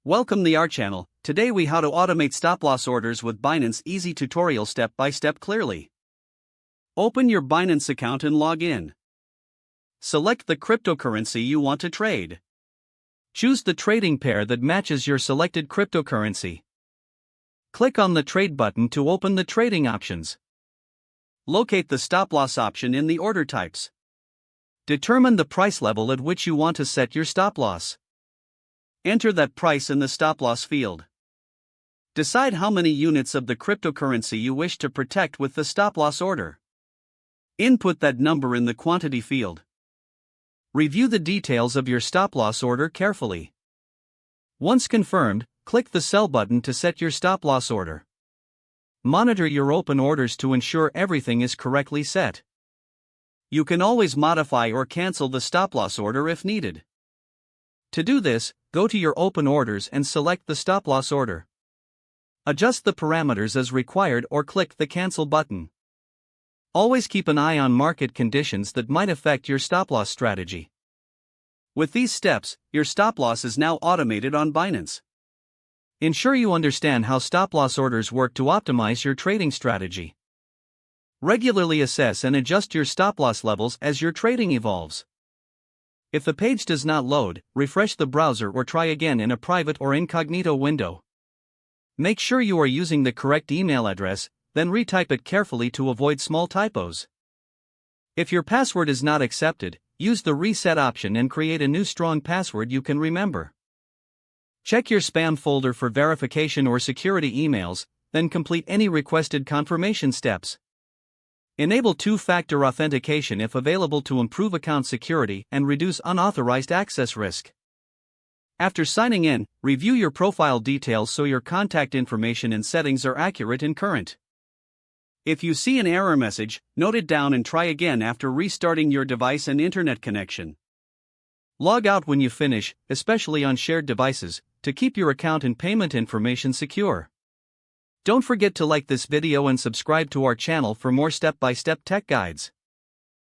Welcome to our channel. Today we how to automate stop-loss orders with Binance easy tutorial step-by-step clearly. Open your Binance account and log in. Select the cryptocurrency you want to trade. Choose the trading pair that matches your selected cryptocurrency. Click on the trade button to open the trading options. Locate the stop-loss option in the order types. Determine the price level at which you want to set your stop-loss. Enter that price in the stop-loss field. Decide how many units of the cryptocurrency you wish to protect with the stop-loss order. Input that number in the quantity field. Review the details of your stop-loss order carefully. Once confirmed, click the Sell button to set your stop-loss order. Monitor your open orders to ensure everything is correctly set. You can always modify or cancel the stop-loss order if needed. To do this, go to your open orders and select the stop-loss order. Adjust the parameters as required or click the Cancel button. Always keep an eye on market conditions that might affect your stop-loss strategy. With these steps, your stop-loss is now automated on Binance. Ensure you understand how stop-loss orders work to optimize your trading strategy. Regularly assess and adjust your stop-loss levels as your trading evolves. If the page does not load, refresh the browser or try again in a private or incognito window. Make sure you are using the correct email address, then retype it carefully to avoid small typos. If your password is not accepted, use the reset option and create a new strong password you can remember. Check your spam folder for verification or security emails, then complete any requested confirmation steps. Enable two-factor authentication if available to improve account security and reduce unauthorized access risk. After signing in, review your profile details so your contact information and settings are accurate and current. If you see an error message, note it down and try again after restarting your device and internet connection. Log out when you finish, especially on shared devices, to keep your account and payment information secure. Don't forget to like this video and subscribe to our channel for more step-by-step tech guides.